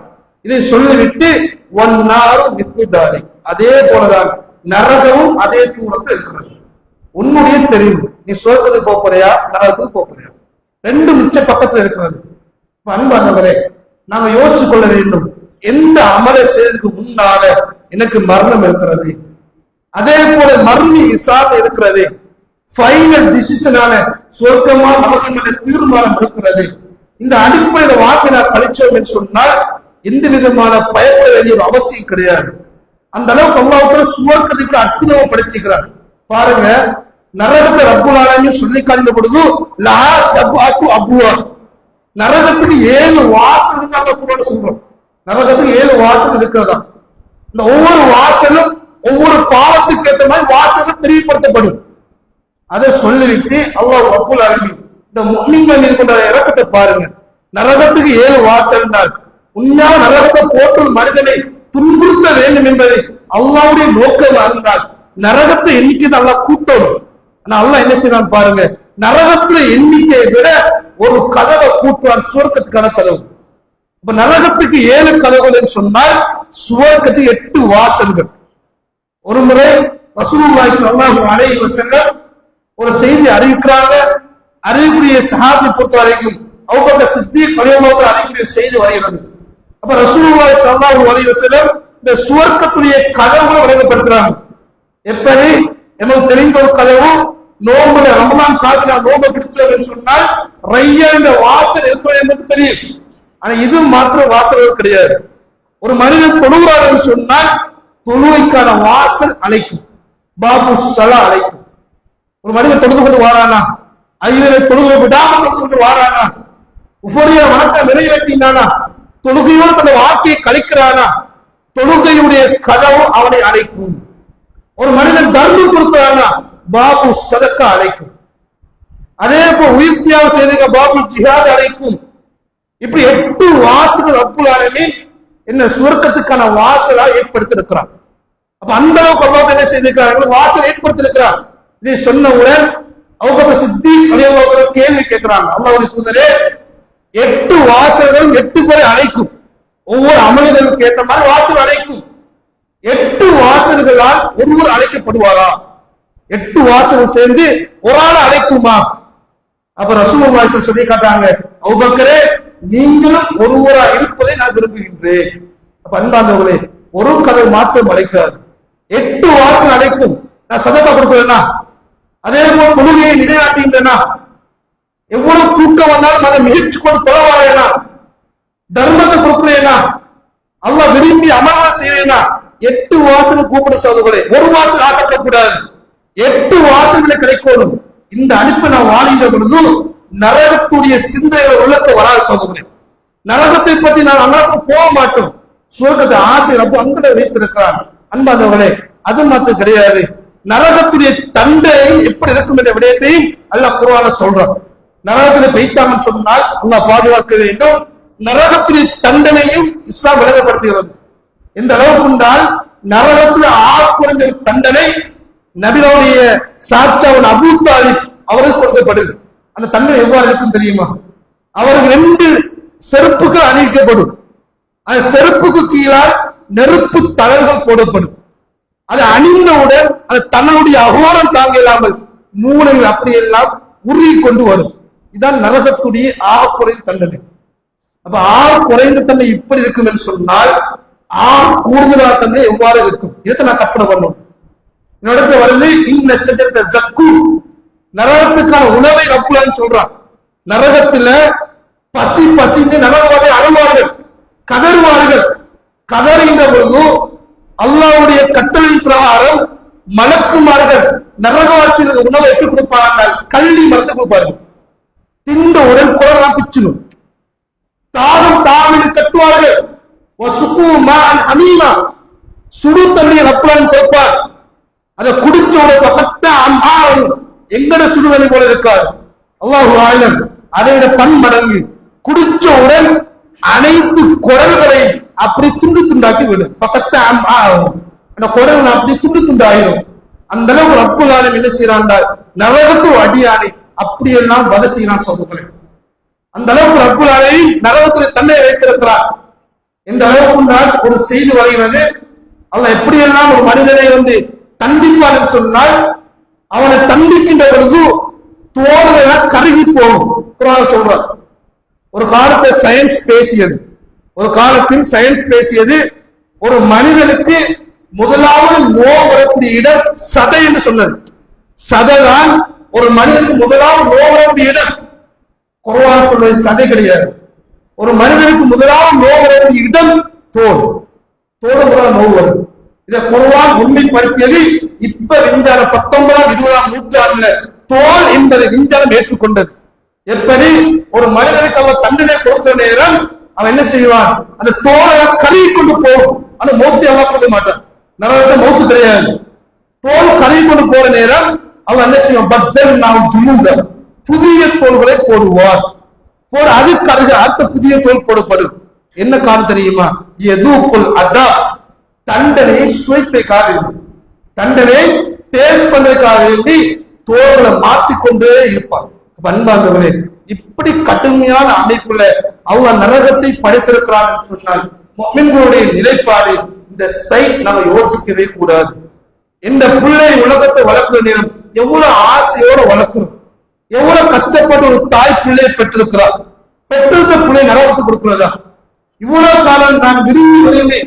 இதை சொல்லிவிட்டு ஒன்னாறு வித்துதாரி, அதே போலதான் நரகமும் அதே தூரத்தில் இருக்கிறது. உன்னுடைய தெரிவு, நீ சுவர்க்கத்துக்கு போறியா நரகத்துக்கு போறியா, ரெண்டு மிச்ச பக்கத்துல இருக்கிறது. அன்பானவரே, நாம யோசிச்சு கொள்ள வேண்டும், எந்த அமலை செய்வதற்கு முன்னால எனக்கு மரணம் இருக்கிறது, அதே போல மர்மி விசாரணை இருக்கிறது, ஃபைனல் டிசிஷனான சுவர்க்கமா நமக்கு தீர்மானம் இருக்கிறது. இந்த அடிப்படையில வாழ்க்கை நான் கழிச்சோம் என்று சொன்னால் எந்த விதமான பயப்பட வேண்டிய ஒரு அவசியம் கிடையாது. அந்த அளவுக்கு அல்லாஹ் சுவர்க்கத்தை கூட அற்புதமா படைச்சிக்கிறார். பாருங்க, நரகத்தை ரப்புல் ஆலமீன் சொல்லி காட்டின பொழுது லஹா சப்அத்து அப்வாப், நரகத்துக்கு 7 வாசல் சொல்றோம். நரகத்துக்கு 7 வாசல் இருக்கிறதா. இந்த ஒவ்வொரு வாசலும் ஒவ்வொரு பாவத்துக்கு ஏற்ற மாதிரி வாசல் தெரியப்படுத்தப்படும். அதை சொல்லிவிட்டு அல்லாஹ் ரப்புல் ஆலமீன் இந்த முஃமின்கள் மீது கொண்ட இரக்கத்தை பாருங்க. நரகத்துக்கு 7 வாசல் என்றால் உண்மையாக நரகத்தை போட்டு மனிதனை துன்புறுத்த வேண்டும் என்பதை அல்லாஹ்வுடைய நோக்கமா இருந்தால் நரகத்தை எண்ணிக்கை அல்லாஹ் கூட்டணும். ஆனா அல்லாஹ் என்ன செய்யறான் பாருங்க, நரகத்துல எண்ணிக்கையை விட ஒரு கதவை கூட்டுவான், சுவர்க்கத்துக்கான கதவு. இப்ப நரகத்துக்கு 7 கதவுகள் சொன்னால் சுவர்க்கத்துக்கு 8 வாசல்கள். ஒரு முறை ரசூலுல்லாஹி ஸல்லல்லாஹு அலைஹி வஸல்லம் ஒரு செய்தி அறிவிக்கிறாங்க. அறிவிக்கூடிய சஹாபி பொறுத்த வரைக்கும் அபூபக்கர் சித்திக் ரலியல்லாஹு அன்ஹு அறிவிக்கூடிய செய்தி வருகிறது. அப்ப ரசூலுல்லாஹி ஸல்லல்லாஹு அலைஹி வஸல்லம் இந்த சுவர்க்கத்துடைய கதவுகளை வழங்கப்படுத்துறாங்க. எப்படி நமக்கு தெரிந்த ஒரு கதவு, நோம்புல ரமலான் காலத்துல நோம்பு பிடிச்சோம் சொன்னால் ரையா என்ற வாசல் இருப்பது என்பது தெரியும். ஆனா இது மாற்ற வாசல்கள் கிடையாது. ஒரு மனிதன் தொழுகிறார் சொன்னால் தொழுகைக்கான வாசல் அழைக்கும், பாபு சலா அழைக்கும். ஒரு மனிதன் தொழுது கொண்டு வாரானா, ஐவரை தொழுகை விடாம தொழுது கொண்டு வாரானா, உபரிய வணக்கம் நிறைவேற்றினானா, தொழுகையோடு தன் வாழ்க்கையை கழிக்கிறானா, தொழுகையுடைய கதவு அவனை அழைக்கும். ஒரு மனிதன் தர்மம் கொடுக்கிறானா, பாபு சதக்கா அழைக்கும். அதே போல் உயிர் தியாகம் செய்த பாபு ஜிஹாத் அழைக்கும். இப்படி 8 வாசல்கள் ரப்புல் ஆலமீன் என்ன சுவர்க்கத்துக்கான வாசலா ஏற்படுத்தியிருக்கிறார். அப்ப அந்த அளவுக்கு அல்லாஹ் என்ன செய்திருக்கிறார்கள், வாசல் ஏற்படுத்தியிருக்கிறார். இதை சொன்னவுடன் அபூபக்கர் சித்திக் ரலியல்லாஹு அன்ஹு கேள்வி கேட்கிறாங்க, அல்லாஹ்வுடைய தூதரே 8 வாசல்கள் 8 பேரை அழைக்கும், ஒவ்வொரு அமல்களுக்கு ஏற்ற மாதிரி வாசல் அழைக்கும், 8 வாசல்களால் ஒருவர் அழைக்கப்படுவாரா? 8 வாசல் சேர்ந்து ஒரு ஆளை அழைக்குமா? அப்ப ரசூலுல்லாஹி சொல்லி காட்டாங்க, அபூபக்கரே நீங்களும் ஒருவரா இருப்பதை நான் விரும்புகின்றேன். அப்ப அன்பார்ந்தவர்களே, ஒரு கதவு மாற்றம் அழைக்காது, 8 வாசல் அழைக்கும். நான் சதகா கொடுக்கிறேன்னா, அதே போல தொழுகையை நிலைநாட்டுகின்றனா, எவ்வளவு தூக்கம் வந்தாலும் அதை முயற்சி கொண்டு தொலைவாரேனா, தர்மத்தை கொடுக்கிறேனா, அல்லாஹ் விரும்பி அமல்களை செய்யறேனா, 8 வாசல் கூப்பிட சோதர்களே, ஒரு வாசல் ஆசைப்படக்கூடாது, 8 வாசல்களை கிடைக்கணும். இந்த அனுப்பை நான் வாழ்கின்ற பொழுது நரகத்துடைய சிந்தைகள் உள்ளத்தை வராது சோதர்களே. நரகத்தை பற்றி நான் அங்கேயும் போக மாட்டோம், சுவர்க்கத்தை ஆசை அப்போ அங்கே வைத்திருக்கிறான். அன்பாந்தவர்களே, அது மாத்திரம் கிடையாது, நரகத்துடைய தண்டனை எப்படி இருக்கும் என்ற விடயத்தையும் அல்லாஹ் குர்ஆன்ல சொல்றான். நரகத்தில் வைத்தாங்கன்னு சொன்னால் அல்லாஹ் பாதுகாக்க வேண்டும். நரகத்துடைய தண்டனையும் இஸ்லாம் விளங்கப்படுத்துகிறது. எந்த அளவுக்கு என்றால், நரகத்தில் குறைந்த தண்டனை நபிகளுடைய சாச்சாவன் அபூ தாலிப் அவருக்கு கொடுக்கப்படுது. அந்த தண்டனை எவ்வாறு இருக்கும் தெரியுமா? அவருக்கு 2 செருப்புகள் அணிவிக்கப்படும், அந்த செருப்புக்கு கீழால் நெருப்பு தளர்கள் போடப்படும். அதை அணிந்தவுடன் அது தன்னுடைய அகோரம் தாங்க இல்லாமல் மூளையில் அப்படியெல்லாம் உருகி கொண்டு வரும். இதுதான் நரகத்துடைய குறைந்த தண்டனை. அப்ப குறைந்த தன்மை இப்படி இருக்கும் என்று சொன்னால் கூடுதலான தன்மை எவ்வாறு இருக்கும்? இதை நான் கற்பனை பண்ணும். என்னோட வருது இந்த ஷஜரத ஜக்கூம், நரகத்துக்கான உணவை ரப்புலான்னு சொல்றான். நரகத்துல பசி பசிந்து நரகவாதை அழுவார்கள், கதறுவார்கள். கதறுகின்ற பொழுது அல்லாஹ்வுடைய கட்டளை பிரகாரம் மலக்குமார்கள் நரகவாசிகளுக்கு உணவை எப்படி கொடுப்பார்கள்? கள்ளி மரத்தை கொடுப்பார்கள். தின்ற உடல் குரலாம் பிச்சிடும். தாகம் தாமிடு கட்டுவார்கள். சுடு தண்ணியை ரப்புலான் கொடுப்பார். அதை குடிச்ச உடனே பக்கத்தான் எங்கட சுடுதண்ணி போல இருக்காது. அல்லாஹு ஆலம் அதை விட பன்மடங்கு குடிச்சவுடன் அனைத்து குரல்களை அப்படி துண்டு துண்டாக்கி விடும். பக்கத்தான் அந்த குரல் அப்படி துண்டு துண்டாயிரும். அந்த அளவு ரப்புல் ஆலம் என்ன செய்யறான்? நரகத்து அடியானை அப்படியெல்லாம் வதை செய்யறான் சொல்லுங்களேன். அந்த அளவுக்கு ரப்புல் ஆலமீன் நரகத்தில் தன்னை வைத்திருக்கிறார். எந்த அளவுக்கு ஒரு செய்தி வருகிறது, அல்லாஹ் எப்படியெல்லாம் ஒரு மனிதனை தண்டிப்பார் என்று சொன்னால், அவனை தண்டிக்கின்ற பொழுது தோல்கள் கருகி போகும். குர்ஆன் சொல்றார், ஒரு காலத்தில் சயின்ஸ் பேசியது, ஒரு மனிதனுக்கு முதலாவது நோய் வரக்கூடிய இடம் சதை என்று சொன்னது. சதைதான் ஒரு மனிதனுக்கு முதலாவது நோய் வரக்கூடிய இடம். குர்ஆன் சொல்றது சதை கிடையாது. ஒரு மனிதனுக்கு முதலாவது நோய் வரக்கூடிய இடம் தோல். முதலாவது நோய் வரும். இதை குர்ஆன் உண்மைப்படுத்தியது. இப்ப விஞ்ஞானம் 19ஆம் 20ஆம் நூற்றாண்டுல தோல் என்பதை விஞ்ஞானம் ஏற்றுக்கொண்டது. எப்படி ஒரு மனிதனுக்கு அவன் தண்டனை கொடுக்கிற நேரம் அவன் என்ன செய்வான்? அந்த தோலை கருகி கொண்டு போகும். அந்த மௌத்தை அவன் கொடுக்க மாட்டான். நரகத்தை மௌத்து கிடையாது. தோல் கருகி கொண்டு போற நேரம் அவன் என்ன செய்வான்? பத்தல் நாம் ஜுனூத, புதிய தோள்களை போடுவார். அதுக்கு அடுத்த புதிய தோல் போடப்படும். என்ன காரணம் தெரியுமா? எதுக்குள் அதா, தண்டனையை சுவைப்பதற்காக வேண்டி, தண்டனை டேஸ்ட் பண்றதுக்காக வேண்டி தோள்களை மாற்றிக்கொண்டே இருப்பார். அன்பார்ந்தவர்களே, இப்படி கடுமையான அமைப்புல அவங்க நரகத்தை படைத்திருக்கிறார் என்று சொன்னால் முஃமின்களுடைய நிலைப்பாடு இந்த சைட் நம்ம யோசிக்கவே கூடாது. இந்த பிள்ளை உலகத்தை வளர்க்கிற நேரம் எவ்வளவு ஆசையோட வளர்க்கணும், எவ்வளவு கஷ்டப்பட்டு ஒரு தாய் பிள்ளையை பெற்றிருக்கிறார். பெற்றிருந்த பிள்ளை நரகத்துக்கு கொடுக்கிறதா? இவ்வளவு காலம் நான் விரும்பி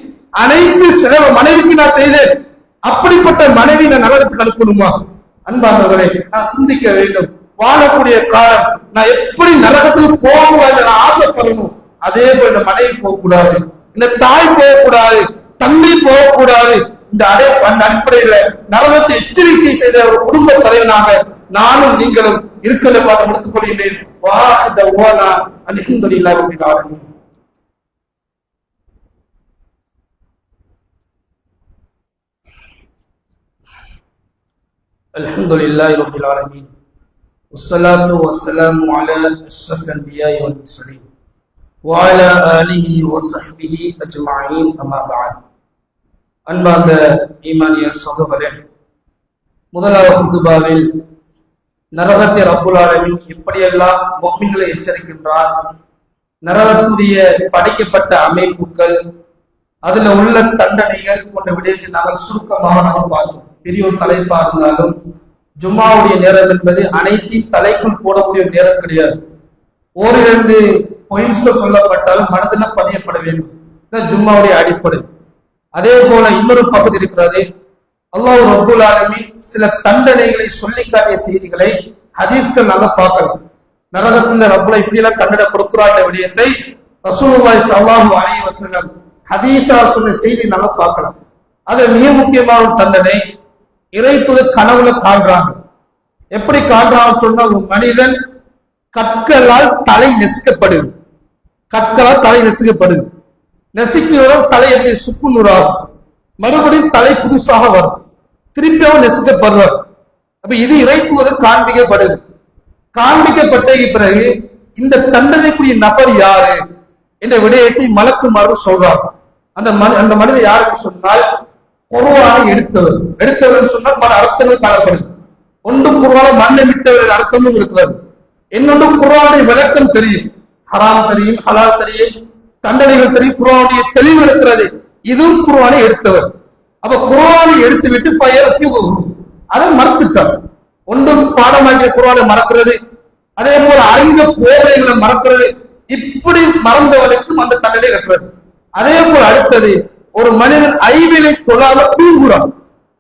அனைத்து செலவு மனைவிக்கு நான் செய்தேன், அப்படிப்பட்ட மனைவி நான் நரகத்துக்கு அனுப்பணுமா? அன்பார்ந்தவர்களே, நான் சிந்திக்க வேண்டும். வாழக்கூடிய காலம் நான் எப்படி நரகத்துக்கு போகக்கூடாது நான் ஆசைப்படணும். அதே போல இந்த மனைவி போகக்கூடாது, இந்த தாய் போகக்கூடாது, தம்பி போகக்கூடாது. இந்த அடிப்படையில நரகத்தை எச்சரிக்கை செய்த ஒரு குடும்ப தலைவனாக நானும் நீங்களும் இருக்கிறத பார்த்து முடித்துக் கொள்கின்றேன். அல்ஹம்துலில்லாஹி ரப்பில் ஆலமீன். அல்ஹம்துலில்லாஹி ரப்பில் ஆலமீன். والصلاة والسلام على أشرف الأنبياء والمرسلين وعلى آله وصحبه أجمعين أما بعد. அன்பார்ந்த ஈமானிய சகோதரர்களே, முதலாவது குதுபாவில் நரகத்தை ரப்புல் ஆலமீன் எப்படியெல்லாம் முஃமின்களை எச்சரிக்கின்றார், நரகத்துடைய படைக்கப்பட்ட அமைப்புகள், அதுல உள்ள தண்டனைகள் போன்ற விடயத்தை நாங்கள் சுருக்கமாக நாங்கள் பார்த்தோம். பெரிய ஒரு தலைப்பா இருந்தாலும் ஜும்மாவுடைய நேரம் என்பது அனைத்தையும் தலைக்குள் போடக்கூடிய நேரம் கிடையாது. ஓரிரண்டு பொயின்ஸ்கள் சொல்லப்பட்டாலும் மனதில் பதியப்பட வேண்டும். ஜும்மாவுடைய அடிப்படை. அதே போல இன்னொரு பகுதி இருக்கிறது. அல்லாஹ் ரப்புல் ஆலமீன் சில தண்டனைகளை சொல்லி காட்டிய செய்திகளை ஹதீஸ்கள் நாங்க பார்க்கலாம். நரகத்துல ரப்புல இப்படி எல்லாம் தண்டனை கொடுக்கிறார் என்ற விடயத்தை ரசூலுல்லாஹி ஸல்லல்லாஹு அலைஹி வஸல்லம் ஹதீஸா சொன்ன செய்தி நாங்க பார்க்கலாம். அது மிக முக்கியமான தண்டனை. இறைத்துதர் கனவுல காண்றாங்க. எப்படி காண்றான்னு சொன்னா, ஒரு மனிதன் கற்களால் தலை நெசுக்கப்படுது. கற்களால் தலை நெசுக்கப்படுது. நெசுக்கிறோம் தலை எப்படி சுக்கு நூறாகும். மறுபடியும் தலை புதுசாக வரும். திருப்பியும் நெசுக்கப்படுறார். அப்ப இது இறைத்துதர் காண்பிக்கப்படுது. காண்பிக்கப்பட்ட பிறகு இந்த தண்டனைக்குரிய நபர் யாரு என்ற விடயத்தை மலக்குமார்கள் சொல்றாங்க. அந்த மனிதன் யாருக்கு சொன்னால், குர்ஆனை எடுத்தவர் சொன்னால் பல அர்த்தங்கள் காணப்படுது. ஒன்று குர்ஆனை மண்ணை விட்டவர் அர்த்தமும் இருக்கிறது. இன்னொன்று குர்ஆனை விளக்கம் தெரியும், ஹராம் தெரியும், ஹலால் தெரியும், தண்டனைகள் தெரியும், குர்ஆனுடைய தெளிவு இருக்கிறது. இதுவும் குர்ஆனை எடுத்தவர். அப்ப குர்ஆனை எடுத்து விட்டு அதை மறந்துட்டார். ஒன்று பாடமாக்கிய குர்ஆனை மறக்கிறது, அதே போல அறிந்த போதைகளை மறக்கிறது. இப்படி மறந்தவனுக்கும் அந்த தண்டனை இருக்கிறது. அதே போல அடுத்தது, ஒரு மனிதன் ஐவேளை தொழாம தூங்குறான்,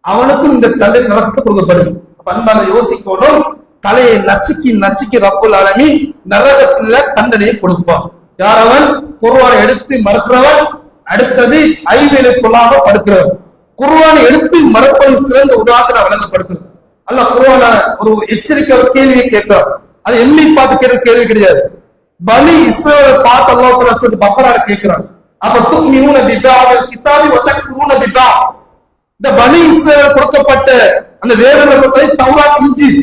அவனுக்கும் இந்த தண்டனை நடத்த கொடுக்கப்படும். அன்பான யோசிக்கணும். தலையை நசுக்கி நசுக்கி ரப்புல் ஆலமீன் நரகத்துல தண்டனையை கொடுப்பான். யார் அவன்? குர்ஆனை எடுத்து மறக்கிறவன். அடுத்தது ஐவேளை தொழாம படுக்கிறவன். குர்ஆனை எடுத்து மறப்பது சிறந்த உதாரணம் வழங்கப்படுகிறது. அல்லாஹ் குர்ஆன ஒரு எச்சரிக்கை கேள்வியை கேட்கிறார். அது எண்ணி பார்த்து கேட்கிற கேள்வி கிடையாது. பனி இஸ்ரவேலை பார்த்து அல்லாஹ் தஆலா சொல்லி பக்ரால கேட்கிறான். அப்ப துக்மினூன பிபாஅல் கிதாபி வ தக்ஃபுரூன பிபா. இந்த பனி இஸ்ரவேல் கொடுக்கப்பட்ட அந்த வேதங்களை தௌராத், இன்ஜீல்,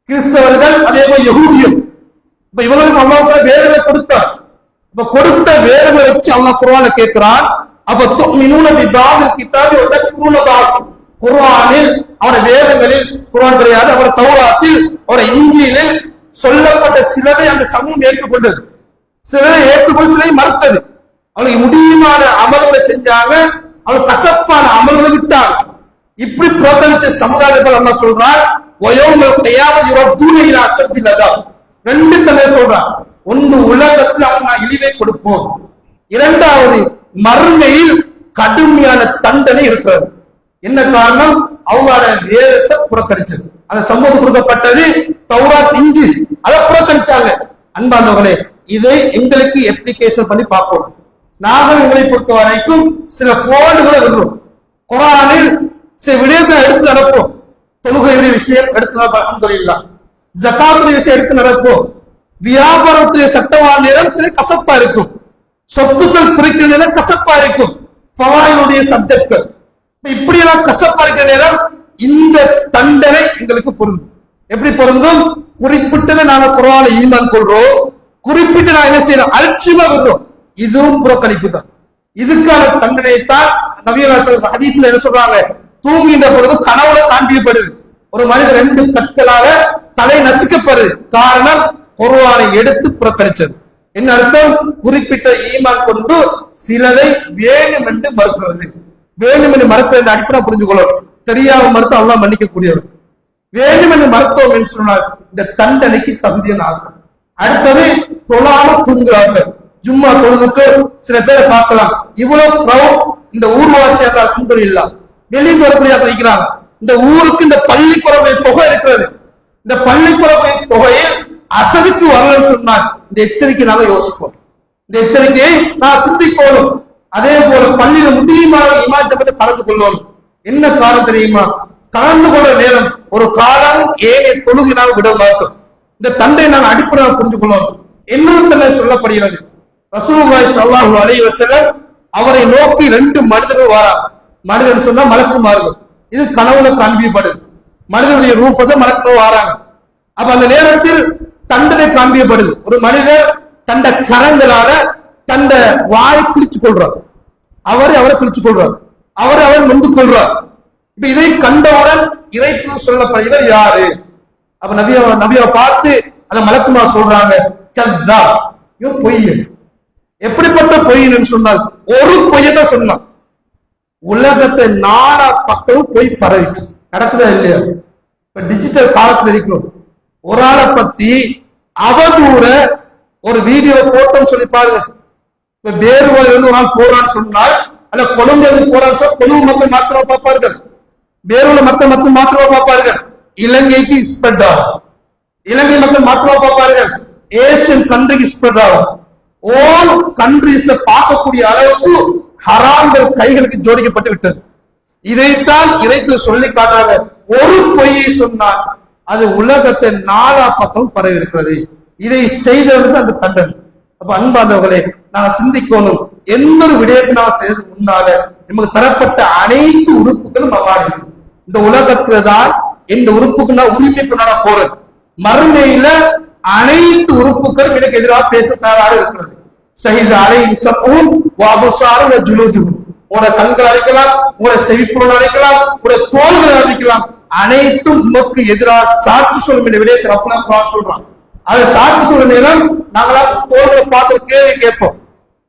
கிறிஸ்தவர்கள் அதே போல யஹூதியம், இப்ப இவங்களுக்கு அல்லாஹ் தஆலா வேதங்களை கொடுத்தார். இப்ப கொடுத்த வேதங்களை வச்சு அல்லாஹ் குர்ஆன்ல கேட்கிறான். அப்ப துக்மினூன பிபாஅல் கிதாபி வ தக்ஃபுரூன பிபா. குர்ஆனில் அவருடைய வேதங்களில், குர்ஆன் கிடையாது, அவருடைய தௌராத்தில், அவருடைய இன்ஜீலில் சொல்லப்பட்ட சிலரை அந்த சமூகம் ஏற்றுக்கொண்டது, சிலரை ஏற்றுக்கொண்டு சிலரை மறுத்தது. அவளுக்கு முடியுமான அமல்களை செஞ்சாங்க, அவள் கசப்பான அமல்களை விட்டாங்க. இப்படி புறக்கணிச்ச சமுதாயத்தில் அல்லாஹ் சொல்றார், ரெண்டு தன்மை சொல்றான். ஒன்று உலகத்தில் அவன் நான் இழிவை கொடுப்போம், இரண்டாவது மறுமையில் கடுமையான தண்டனை இருக்கிறது. என்ன காரணம்? அவங்களோட வேதத்தை புறக்கணிச்சது. அந்த சமூகம் கொடுக்கப்பட்டது தௌராத், இன்ஜீல், அதை புறக்கணிச்சாங்க. அன்பானவர்களே, இதை எங்களுக்கு அப்ளிகேஷன் பண்ணி பார்ப்போம். நாங்கள் உங்களை பொறுத்த வரைக்கும் சில போர்டுகளை விடுறோம். குர்ஆனில் சில விடயத்தை எடுத்து நடப்போம். தொழுகையுடைய விஷயம் எடுத்து நடப்போம், அல்ஹம்துலில்லாஹ். ஜகாத்துடைய விஷயம் எடுத்து நடப்போம். வியாபாரத்துடைய சட்டமான நேரம் சில கசப்பா இருக்கும். சொத்துக்கள் பிரிக்கிற நேரம் கசப்பா இருக்கும். ஃபவாயிலுடைய சப்ஜெக்ட்கள் இப்படியெல்லாம் கசப்பா இருக்கிற நேரம் இந்த தண்டனை எங்களுக்கு பொருந்தும். எப்படி பொருந்தும்? குறிப்பிட்டதை நாங்க குர்ஆனை ஈமான் கொள்றோம், குறிப்பிட்டு நான் என்ன செய்யறோம்? அலட்சியமா விடுறோம். இதுவும் புறக்கணிப்பு தான். இதுக்கான தண்டனைத்தான் நபிகள் ஹதீஸ்ல என்ன சொல்றாங்க? தூங்குகின்ற பொழுது கனவுல காண்பிக்கப்படுது. ஒரு மனிதர் ரெண்டு கற்களால தலை நசுக்கப்படுது. காரணம், குர்ஆனை எடுத்து புறக்கணிச்சது. என்ன அர்த்தம்? குறிப்பிட்ட ஈமான் கொண்டு சிலரை வேணும் என்று மறுக்கிறது. வேணும் என்று மறுக்கிறது அடிப்படை புரிஞ்சு கொள்ளணும். தெரியாம மறுத்து அல்லாஹ் மன்னிக்க கூடியவர். வேணும் என்று மறுத்தோம் என்று சொன்னால் இந்த தண்டனைக்கு தகுதியான ஆகும். அடுத்தது, தொழாம தூங்குறார்கள். ஜும்மா தொழுதுக்கு சில பேரை பார்க்கலாம், இவ்வளவு கிரௌட், இந்த ஊர்வாசியாக அல்ஹம்துலில்லாஹ் வெளியே வரக்கூடிய வைக்கிறாங்க. இந்த ஊருக்கு இந்த பள்ளிக்குறவை தொகை இருக்கிறது. இந்த பள்ளிக்குறவை தொகையை அசதிக்கு வரலன்னு சொன்னால் இந்த எச்சரிக்கை நாம யோசிப்போம். இந்த எச்சரிக்கையை நான் சிந்திக்கணும். அதே போல பள்ளியில முடியுமான இமாஜத்தை கலந்து கொள்வோம். என்ன காரணம் தெரியுமா? கலந்து கொள்ள நேரம் ஒரு காலம் ஏனைய தொழுகினால் விட மாட்டோம். இந்த தண்டை நாங்கள் அடிப்படையாக புரிஞ்சு கொள்வோம். இன்னொரு தண்டனை சொல்லப்படுகிறது. ரசூலுல்லாஹி ஸல்லல்லாஹு அலைஹி வஸல்லம் அவரை நோக்கி ரெண்டு மனிதர்கள் வராங்க. மனிதன் சொன்னா மலக்குமார்கள். இது கனவுல காண்பிக்கப்படுது. மனிதனுடைய ரூபத்தை மலக்குமார் வராங்க. அப்ப அந்த நேரத்தில் தண்டனை காண்பிக்கப்படுது. ஒரு மனிதர் தண்ட கரங்களால தண்ட வாயை கிழிச்சு கொள்றார். அவரை கிழிச்சு கொள்றார். அவர் நொந்து கொள்றார். இப்ப இதை கண்டவுடன் இறைத்து சொல்லப்படுகிறது யாரு? அப்ப நபியை பார்த்து அந்த மலக்குமா சொல்றாங்க, கத்தா, இவன் பொய்யன். எப்படிப்பட்ட பொய்யன்னு சொன்னால் ஒரு பொய்யதான் சொன்னான். உலகத்தை நாடா பக்கமும் போய் பரவிச்சு. நடக்குதா இல்லையா? இப்ப டிஜிட்டல் காலத்துல இருக்கிறோம். ஒரு ஆளை பத்தி அவதூற ஒரு வீடியோ போட்டோன்னு சொல்லி பாருங்க. இப்ப வேறுபாடு ஒரு ஆள் போறான்னு சொன்னால், அல்ல கொழும்புக்கு போறான்னு சொன்னா கொழும்பு மக்கள் மாத்திரமா பார்ப்பார்கள், வேறுள்ள மக்கள் மட்டும் மாத்திரமா பார்ப்பார்கள். இலங்கைக்கு ஸ்ப்ரெட் ஆகும், இலங்கை மக்கள் மாத்திரமா பார்ப்பார்கள். ஏசியன் கண்ட்ரிக்கு ஸ்ப்ரெட் ஆகும். ஆல் கண்ட்ரீஸ்ல பார்க்கக்கூடிய அளவுக்கு ஹராம்கள் கைகளுக்கு ஜோடிக்கப்பட்டு விட்டது. இதைத்தான் இறைத்துல சொல்லி காட்டுறாங்க. ஒரு பொய்யை சொன்னால் அது உலகத்தை நாலா பக்கம் பரவி இருக்கிறது. இதை செய்தவர்கள் அந்த தண்டனை. அப்ப அன்பார்ந்தவர்களே, நான் சிந்திக்கணும், எந்த ஒரு விடயத்தை நான் செய்யறதுக்கு முன்னால நமக்கு தரப்பட்ட அனைத்து உறுப்புகளும் அவ்வாறு. இந்த உலகத்துல தான் இந்த உறுப்புக்கு நான் உரிமைக்கு நான் போறேன். மறுமையில அனைத்து உறுப்புகளும் எனக்கு எதிராக பேச தயாராக இருக்கிறது. ஷஹீத் அலைஹிம் ஸம்உஹும் வ அப்ஸாருஹும் வ ஜுலூதுஹும். உங்களுடைய கண்கள் அழைக்கலாம், உங்களுடைய செவிப்புலன் அழைக்கலாம், உங்களுடைய தோள்கள் அழைக்கலாம், அனைத்தும் உமக்கு எதிராக சாட்சி சொல்லும் என்ற விடயத்தை ரப்பனா குர்ஆன் சொல்றான். அதை சாட்சி சொல்ற நேரம் நாங்களா தோள்களை பார்த்து கேள்வி கேட்போம்.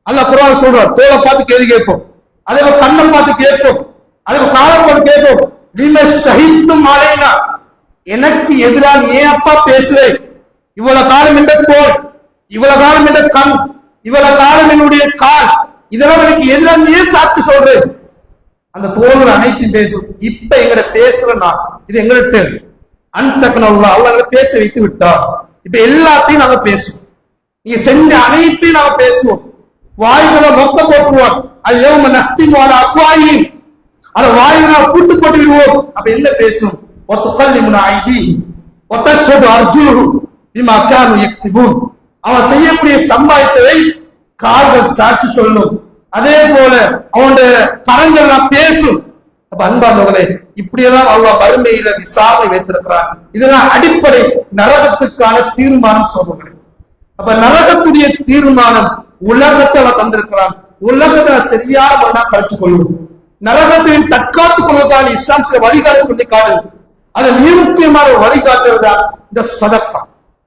அல்லாஹ் குர்ஆன் சொல்றான், தோளை பார்த்து கேள்வி கேட்போம், அதே கண்ணை பார்த்து கேட்போம், அதே காலை பார்த்து கேட்போம். லிம ஷஹீதும் அலைனா, எனக்கு எதிராக ஏன் அப்பா பேசுறேன்? இவ்வளவு காலம் என்ற தோல், இவ்வளவு காலம் என்ற கண், இவ்வளவு காலம் என்னுடைய கால், இதெல்லாம் எனக்கு எதிராக ஏன் சாட்சி சொல்றேன்? அந்த தோல்கள் அனைத்தையும் பேசும். இப்ப எங்களை பேசுறேன்னா இது எங்கள்கிட்ட அன்தக்கனவுல அவங்க பேச வைத்து விட்டார். இப்ப எல்லாத்தையும் நாங்க பேசுவோம். நீங்க செஞ்ச அனைத்தையும் நாங்க பேசுவோம். வாய்களை மொத்த போட்டுருவோம். அது ஏவம நஸ்திமான அக்வாயின், அதை வாய்களை கூட்டு போட்டு விடுவோம். அப்ப என்ன பேசும்? அவன் செய்யக்கூடிய சம்பாதித்ததை கால்கள் சாட்சி சொல்லும். அதே போல அவனுடைய கரங்கள் பேசும். அப்ப அன்பார்ந்தவர்களே, இப்படியெல்லாம் அல்லாஹ் மறுமையில விசாரணை வைத்திருக்கிறான். இதெல்லாம் அடிப்படை நரகத்துக்கான தீர்மானம் சொல்றேன். அப்ப நரகத்துடைய தீர்மானம் உலகத்தை அவன் தந்திருக்கிறான். உலகத்தை சரியான முறையா கழிச்சுக் கொள்ளும். நரகத்தையும் தற்காத்துக் கொள்வதால் இஸ்லாம் சில வழிகாட்டு சொல்லி காடு. அது மிக முக்கியமான ஒரு வழிகாட்டுவதுதான் இந்த சதக்கா,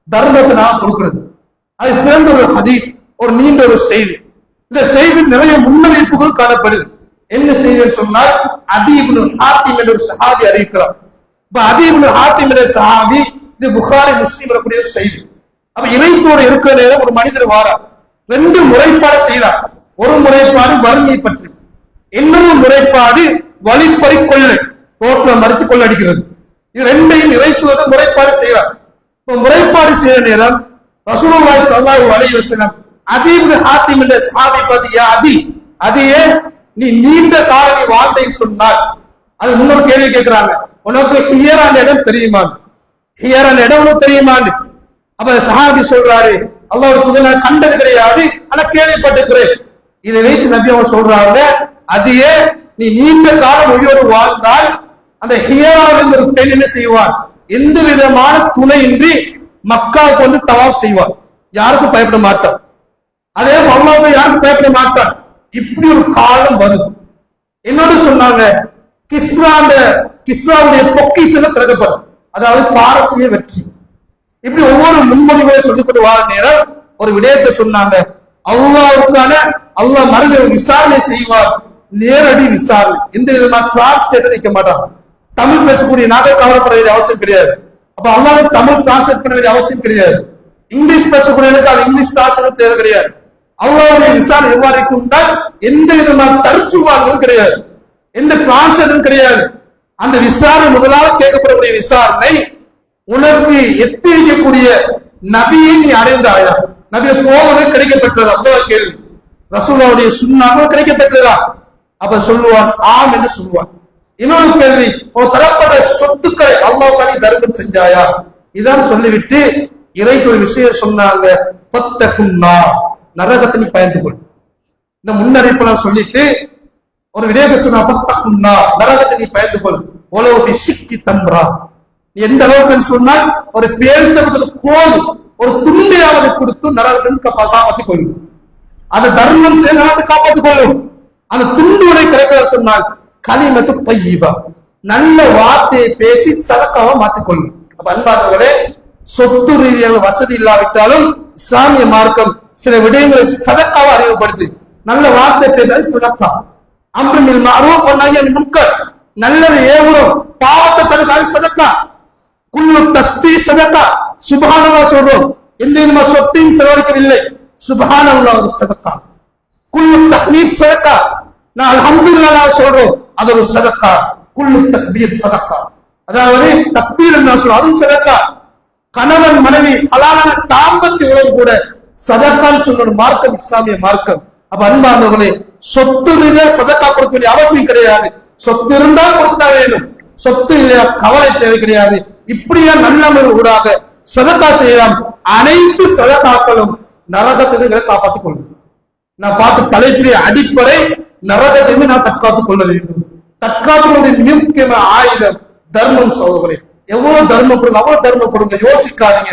தர்மத்தை நான் கொடுக்கிறது. அது சிறந்த ஒரு ஹதீஸ், ஒரு நீண்ட ஒரு செய்தி. இந்த செய்தி நிறைய முன்னறிவிப்புகள் காணப்படுது. என்ன செய்தின்னு சொன்னால், அதி இப்னு ஹாத்திம் என்ற ஒரு சஹாபி அறிவிக்கிறார். இப்ப அதி இப்னு ஹாத்திம் என்ற சஹாபி, இது புகாரி முஸ்லிம் வரக்கூடிய செய்தி. அப்ப இறைத்தோடு இருக்கிற நேரம் ஒரு மனிதர் வாரார். ரெண்டு முறைப்பாடு செய்கிறார். ஒரு முறைப்பாடு வறுமை பற்றி, இன்னொரு முறைப்பாடு வழிப்பறி கொள்ளை, ரோட்ல மறித்து கொள்ளடிக்கிறது. இது ரெண்டையும் இறைத்துவது முறைப்பாடு செய்கிறார். இப்ப முறைப்பாடு செய்யற நேரம் ரசூலுல்லாஹி ஸல்லல்லாஹு அலைஹி வஸல்லம் அதி இப்னு ஹாத்திம் என்ற சஹாபி பார்த்து, யா அதி, அதியே நீ நீண்ட காலம் நீ வாழ்ந்தேன்னு சொன்னால், அது முன்னொரு கேள்வி கேட்கிறாங்க, உனக்கு ஹியரான இடம் தெரியுமா? ஹியரான இடம் உனக்கு தெரியுமான்னு. அப்ப சஹாபி சொல்றாரு, அல்லாஹ்வுடைய தூதர் நான் கண்டது கிடையாது, ஆனா கேள்விப்பட்டிருக்கிறேன். இதை வைத்து நபி அவங்க சொல்றாங்க, அதியே நீ நீண்ட காலம் உயிரோடு வாழ்ந்தால் அந்த ஹியராவிலிருந்து ஒரு பெண் என்ன செய்வார்? எந்த விதமான துணையின்றி மக்காவுக்கு வந்து தவாப் செய்வார். யாருக்கும் பயப்பட மாட்டார். அதே அல்லாஹ்வை யாருக்கும் பயப்பட மாட்டார். இப்படி ஒரு காலம் வரும். என்னோடு சொன்னாங்க, கிஸ்ராவுடைய பொக்கிஷம் திறக்கப்படும், அதாவது பாரசீக வெற்றி. இப்படி ஒவ்வொரு முன்மொழிகளை சொல்லிக்கொண்டு வார நேரம் ஒரு விடயத்தை சொன்னாங்க, அல்லாஹ்வுக்கான அல்லாஹ் மறுபடியும் விசாரணை செய்வார், நேரடி விசாரணை. எந்த விதமான டிரான்ஸ்லேட்டர் வைக்க மாட்டாங்க. தமிழ் பேசக்கூடிய நாங்கள் கவலைப்பட வேண்டிய அவசியம் கிடையாது. அப்ப அல்லாஹ் தமிழ் டிரான்ஸ்லேட் பண்ண வேண்டிய அவசியம் கிடையாது. இங்கிலீஷ் பேசக்கூடியவர்களுக்கு அது இங்கிலீஷ் டிரான்ஸ்லேட் தேவை கிடையாது. அல்லாஹ்வுடைய விசாரணை எவ்வாறு இருக்கும்னால் எந்த விதமான தர்ஜுமாவும் கிடையாது, எந்த டிரான்ஸ்லேட்டரும் கிடையாது. அந்த விசாரணை முதலாக கேட்கப்படக்கூடிய விசாரணை, உனக்கு எத்திரிக்கக்கூடிய நபியை நீ அடைந்தாயா? நபிய போவது கிடைக்கப்பட்டது அல்லாஹ் கேள்வி. ரசூலுல்லாஹ்வுடைய சுன்னாவும் கிடைக்கப்பட்டதா? அப்ப சொல்லுவான், ஆம் என்று சொல்லுவான். இன்னொரு கேள்வி, ஒரு தரப்பட்ட சொத்துக்களை அல்லாஹ்வுக்காக நீ தர்மம் செஞ்சாயா? இதான் சொல்லிவிட்டு இறைக்கு ஒரு விஷயம் சொன்னாங்க, பத்தகுன்னா, நரகத்தை நீ பயந்து கொள். இந்த முன்னறிப்பெல்லாம் சொல்லிட்டு ஒரு விடயத்தை சொன்னா, பத்தகுன்னா, நரகத்தை நீ பயந்து கொள். ஒலோபி சிக்கி தம்ரா, எந்த அளவுக்கு சொன்னால் ஒரு பேர்த்தவர்களுக்கு கோல் ஒரு துண்டையாவது கொடுத்து நரகத்தின் காப்பாற்றிக் கொள்ளும். அந்த தர்மம் செய்து காப்பாற்றிக் கொள்ளும். அந்த துண்டுகளை கிடைக்க சொன்னால் கலிமத்து பையிபா, நல்ல வார்த்தையை பேசி சதக்காவை மாற்றிக்கொள்ளும். அன்பானவர்களே, சொத்து ரீதியாக வசதி இல்லாவிட்டாலும் இஸ்லாமிய மார்க்கம் சில விடயங்களை சதக்காவை அறிமுகப்படுத்து. நல்ல வார்த்தை பேசாது சதக்கா. அம்ருல் மஅரூஃப் வ நஹ்யு அனில் முன்கர், நல்லது ஏவுறோம் பாவத்தை தடுக்காது சதக்கா. குல்லு தஸ்பீஹ் சதக்கா, சுப்ஹானல்லாஹ் சொல்றோம், எந்த விதமான சொத்தையும் செலவழிக்கவில்லை, சுப்ஹானல்லாஹ் ஒரு சதக்கா. குல்லு தஹ்மீத் சதக்கா, நான் அல்ஹம்துலில்லாஹ் சொல்றோம், அது ஒரு சதக்கா. குல்லு தக்பீர் சதக்கா, அதாவது தக்பீர் என்று சொல்றோம், அதுவும் சதக்கா. கணவன் மனைவி ஹலாலான தாம்பத்திய உறவு கூட சதக்கான்னு சொல்ற மார்க்கம் இஸ்லாமிய மார்க்கம். அப்ப அன்பானவர்களே, சொத்து ரீதியா சதக்கா கொடுக்க வேண்டிய அவசியம் கிடையாது. சொத்து இருந்தா கொடுத்தா வேணும், சொத்து இல்லையா கவலை தேவை கிடையாது. இப்படியா நல்லவர்கள் ஊடாக சதக்கா செய்யலாம். அனைத்து சதக்காக்களும் நரகத்திலிருந்து காப்பாற்றிக் கொள்ளும். நான் பார்த்த தலைப்புடைய அடிப்படை நரகத்திலிருந்து நான் தற்காத்துக் கொள்ள வேண்டும். தற்காத்துடைய மிக முக்கியமான ஆயுதம் தர்மம். சோதனை எவ்வளவு தர்மம் கொடுங்க, அவ்வளவு தர்மம் கொடுங்க. யோசிக்காதீங்க,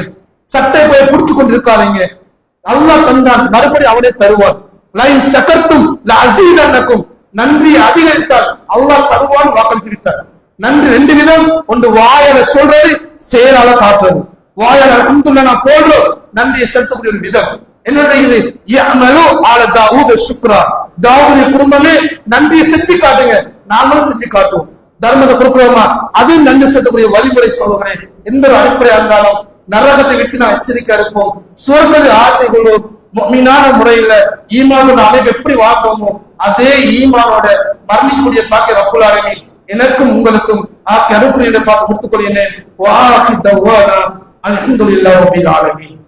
சட்டை போய் புடிச்சு கொண்டு இருக்காதீங்க. அல்லாஹ் தந்தான், மறுபடியும் அவனே தருவான். லைன் சக்கர்த்தும் அசீதன்னக்கும், நன்றி அதிகரித்தால் அல்லாஹ் தருவான் வாக்களித்து விட்டார். நன்றி ரெண்டு விதம், ஒன்று வாயால சொல்றது, செயலால காட்டுறது. வாயால அல்ஹம்துலில்லாஹ் நான் போடுறோம், நன்றியை செலுத்தக்கூடிய ஒரு விதம் என்னது? இது யஅமலு ஆல தாவூத் ஷுக்ரா, தாவூதுடைய குடும்பமே நன்றியை செஞ்சு காட்டுங்க, நாமளும் செஞ்சு காட்டுவோம். தர்மத்தை கொடுக்கிறோமா, அது நன்றி செலுத்தக்கூடிய வழிமுறை. சோதனை எந்த ஒரு அடிப்படையா இருந்தாலும் நரகத்தை விட்டு நான் எச்சரிக்கை இருப்போம். சுவர்க்கத்தை ஆசை கொள்வோம். முஃமினான முறையில ஈமானோட அமைப்பு எப்படி வாழ்ந்தோமோ அதே ஈமானோட மரணிக்கூடிய பாக்கிய ரப்புல் ஆலமீன் எனக்கும் உங்களுக்கும் ஆக்கி அனுப்புடைய பார்த்து கொடுத்துக் கொள்கிறேன். வஆஹிர் தஅவானா அல்ஹம்துலில்லாஹி ரப்பில் ஆலமீன்.